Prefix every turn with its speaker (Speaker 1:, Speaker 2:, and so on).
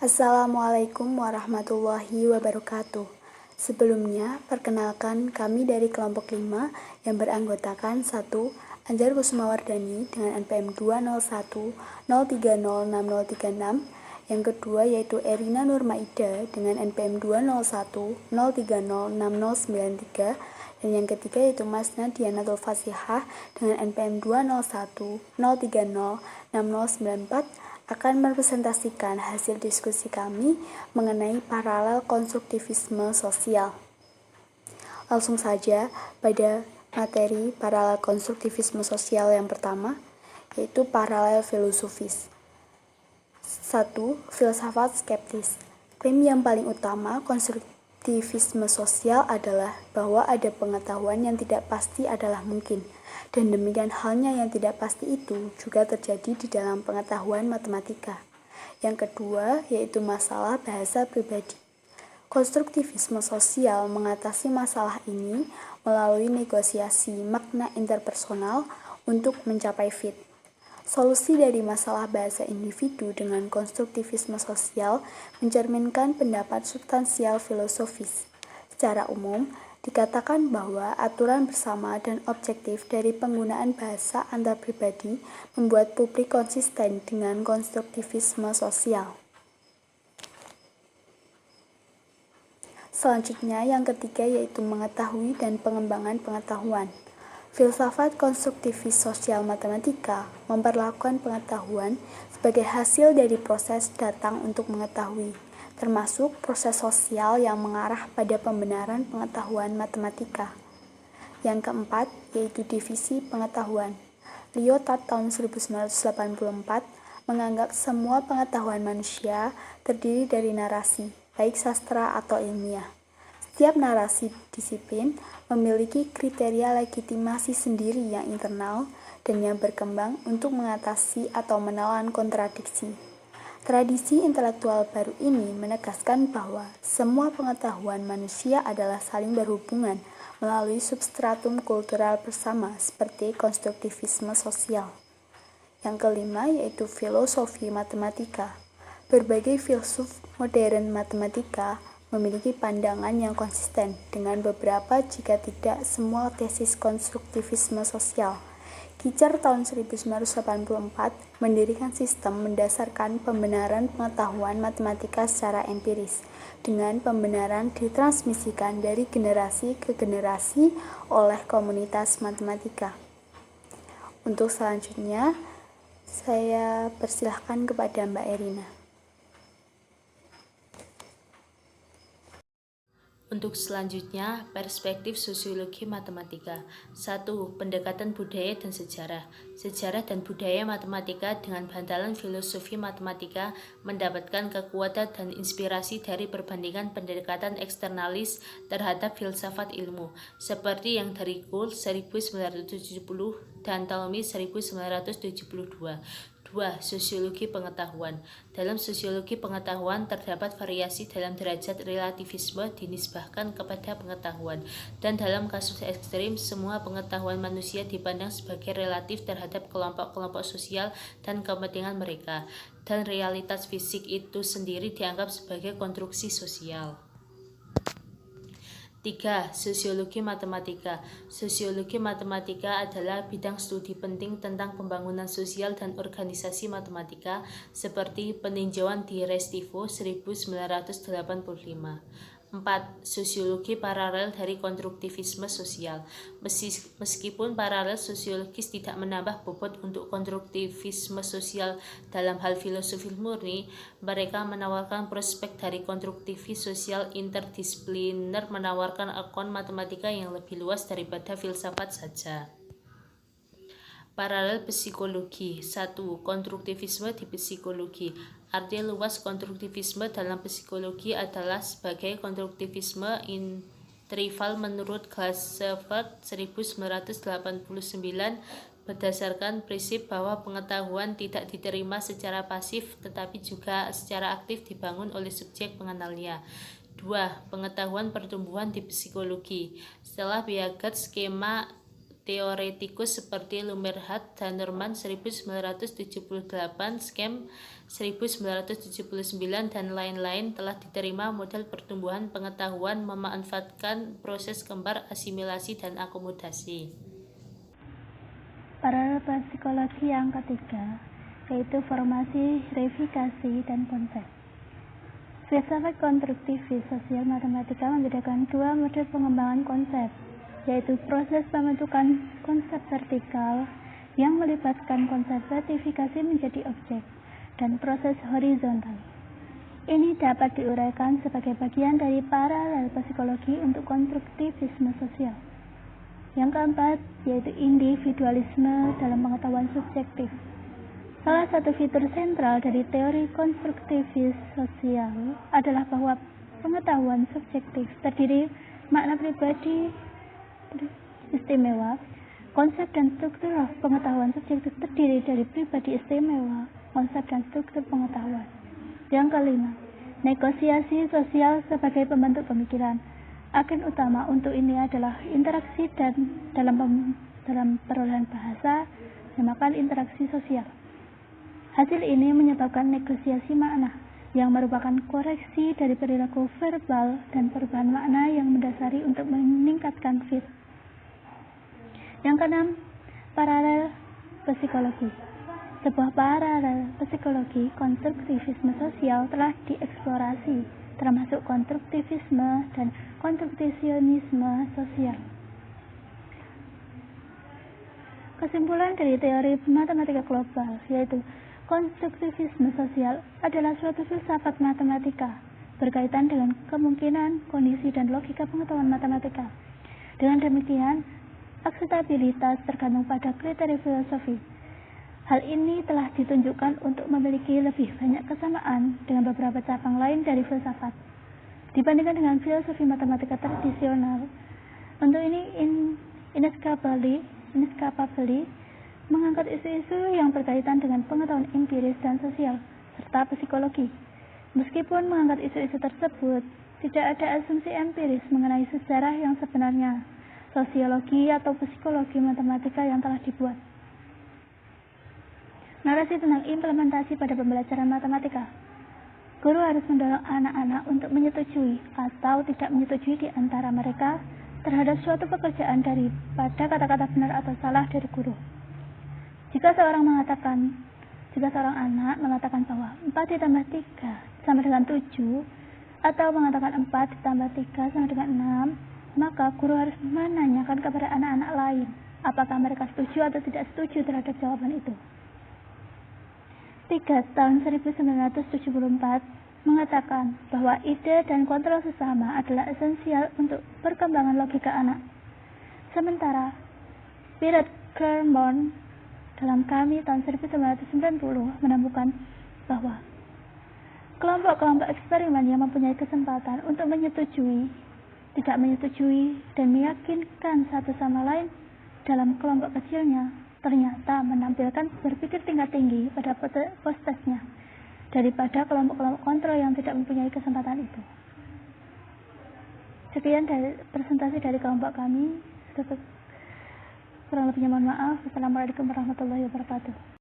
Speaker 1: Assalamualaikum warahmatullahi wabarakatuh. Sebelumnya, perkenalkan kami dari kelompok 5 yang beranggotakan 1. Anjar Kusumawardani dengan NPM 201030636. Yang kedua yaitu Erina Nurmaida dengan NPM 20103069093. Dan yang ketiga yaitu Mas Nadianatul Fasihah dengan NPM 20103069094 akan merepresentasikan hasil diskusi kami mengenai paralel konstruktivisme sosial. Langsung saja pada materi paralel konstruktivisme sosial yang pertama, yaitu paralel filosofis. 1. Filsafat skeptis. Klaim yang paling utama konstruktivisme sosial adalah bahwa ada pengetahuan yang tidak pasti adalah mungkin, dan demikian halnya yang tidak pasti itu juga terjadi di dalam pengetahuan matematika. Yang kedua yaitu masalah bahasa pribadi. Konstruktivisme sosial mengatasi masalah ini melalui negosiasi makna interpersonal untuk mencapai fit. Solusi dari masalah bahasa individu dengan konstruktivisme sosial mencerminkan pendapat substansial filosofis. Secara umum, dikatakan bahwa aturan bersama dan objektif dari penggunaan bahasa antar pribadi membuat publik konsisten dengan konstruktivisme sosial. Selanjutnya, yang ketiga yaitu mengetahui dan pengembangan pengetahuan. Filsafat konstruktivis sosial matematika memperlakukan pengetahuan sebagai hasil dari proses datang untuk mengetahui, termasuk proses sosial yang mengarah pada pembenaran pengetahuan matematika. Yang keempat, yaitu divisi pengetahuan. Lyotard tahun 1984 menganggap semua pengetahuan manusia terdiri dari narasi, baik sastra atau ilmiah. Setiap narasi disiplin memiliki kriteria legitimasi sendiri yang internal dan yang berkembang untuk mengatasi atau menelan kontradiksi. Tradisi intelektual baru ini menegaskan bahwa semua pengetahuan manusia adalah saling berhubungan melalui substratum kultural bersama seperti konstruktivisme sosial. Yang kelima yaitu filosofi matematika. Berbagai filsuf modern matematika memiliki pandangan yang konsisten dengan beberapa jika tidak semua tesis konstruktivisme sosial. Kitcher tahun 1984 mendirikan sistem mendasarkan pembenaran pengetahuan matematika secara empiris, dengan pembenaran ditransmisikan dari generasi ke generasi oleh komunitas matematika. Untuk selanjutnya, saya persilahkan kepada Mbak Erina.
Speaker 2: Untuk selanjutnya, perspektif sosiologi matematika. 1. Pendekatan budaya dan sejarah. Sejarah dan budaya matematika dengan bantalan filosofi matematika mendapatkan kekuatan dan inspirasi dari perbandingan pendekatan eksternalis terhadap filsafat ilmu, seperti yang dari Kuhl 1970 dan Talmy 1972. 2. Sosiologi pengetahuan. Dalam sosiologi pengetahuan terdapat variasi dalam derajat relativisme dinisbahkan kepada pengetahuan, dan dalam kasus ekstrim semua pengetahuan manusia dipandang sebagai relatif terhadap kelompok-kelompok sosial dan kepentingan mereka, dan realitas fisik itu sendiri dianggap sebagai konstruksi sosial. 3. Sosiologi matematika. Sosiologi matematika adalah bidang studi penting tentang pembangunan sosial dan organisasi matematika, seperti peninjauan di Restivo 1985. 4. Sosiologi paralel dari konstruktivisme sosial. Meskipun paralel sosiologis tidak menambah bobot untuk konstruktivisme sosial dalam hal filosofi murni, mereka menawarkan prospek dari konstruktivis sosial interdisipliner, menawarkan akun matematika yang lebih luas daripada filsafat saja. Paralel psikologi. 1. Konstruktivisme di psikologi. Arti luas konstruktivisme dalam psikologi adalah sebagai konstruktivisme intrival menurut Glassfeld 1989 berdasarkan prinsip bahwa pengetahuan tidak diterima secara pasif tetapi juga secara aktif dibangun oleh subjek pengenalnya. 2. Pengetahuan pertumbuhan di psikologi. Setelah Piaget, skema teoretikus seperti Lumerhardt, Zanderman 1978, Scheme 1979, dan lain-lain telah diterima model pertumbuhan pengetahuan memanfaatkan proses kembar asimilasi dan akomodasi.
Speaker 1: Paralel psikologi yang ketiga, yaitu formasi, revifikasi, dan konsep. Filsafat konstruktivis sosial matematika membedakan dua model pengembangan konsep, yaitu proses pembentukan konsep vertikal yang melibatkan konsep ratifikasi menjadi objek, dan proses horizontal. Ini dapat diuraikan sebagai bagian dari paralel psikologi untuk konstruktivisme sosial. Yang keempat, yaitu individualisme dalam pengetahuan subjektif. Salah satu fitur sentral dari teori konstruktivis sosial adalah bahwa pengetahuan subjektif terdiri makna pribadi istimewa. Konsep dan struktur pengetahuan subjektif terdiri dari pribadi istimewa, konsep dan struktur pengetahuan. Yang kelima, negosiasi sosial sebagai pembentuk pemikiran. Agen utama untuk ini adalah interaksi dan dalam perolehan bahasa dinamakan interaksi sosial. Hasil ini menyebabkan negosiasi makna yang merupakan koreksi dari perilaku verbal dan perubahan makna yang mendasari untuk meningkatkan fit. Yang keenam, paralel psikologi. Sebuah paralel psikologi konstruktivisme sosial telah dieksplorasi, termasuk konstruktivisme dan konstruksionisme sosial. Kesimpulan dari teori matematika global yaitu konstruktivisme sosial adalah suatu filsafat matematika berkaitan dengan kemungkinan, kondisi, dan logika pengetahuan matematika. Dengan demikian, akseptabilitas tergantung pada kriteria filosofi. Hal ini telah ditunjukkan untuk memiliki lebih banyak kesamaan dengan beberapa cabang lain dari filsafat dibandingkan dengan filosofi matematika tradisional. Untuk ini, Inescapably mengangkat isu-isu yang berkaitan dengan pengetahuan empiris dan sosial, serta psikologi. Meskipun mengangkat isu-isu tersebut, tidak ada asumsi empiris mengenai sejarah yang sebenarnya, sosiologi atau psikologi matematika yang telah dibuat. Narasi tentang implementasi pada pembelajaran matematika. Guru harus mendorong anak-anak untuk menyetujui atau tidak menyetujui di antara mereka terhadap suatu pekerjaan daripada kata-kata benar atau salah dari guru. Jika seorang anak mengatakan bahwa 4 ditambah 3 sama dengan 7 atau mengatakan 4 ditambah 3 sama dengan 6, maka guru harus menanyakan kepada anak-anak lain apakah mereka setuju atau tidak setuju terhadap jawaban itu. 3 tahun 1974 mengatakan bahwa ide dan kontrol sesama adalah esensial untuk perkembangan logika anak. Sementara Piret Clermont dalam Kami tahun 1990 menemukan bahwa kelompok-kelompok eksperimen yang mempunyai kesempatan untuk menyetujui, tidak menyetujui, dan meyakinkan satu sama lain dalam kelompok kecilnya ternyata menampilkan berpikir tingkat tinggi pada pos-tesnya daripada kelompok-kelompok kontrol yang tidak mempunyai kesempatan itu. Sekian dari presentasi dari kelompok kami. Kurang lebihnya mohon maaf. Assalamualaikum warahmatullahi wabarakatuh.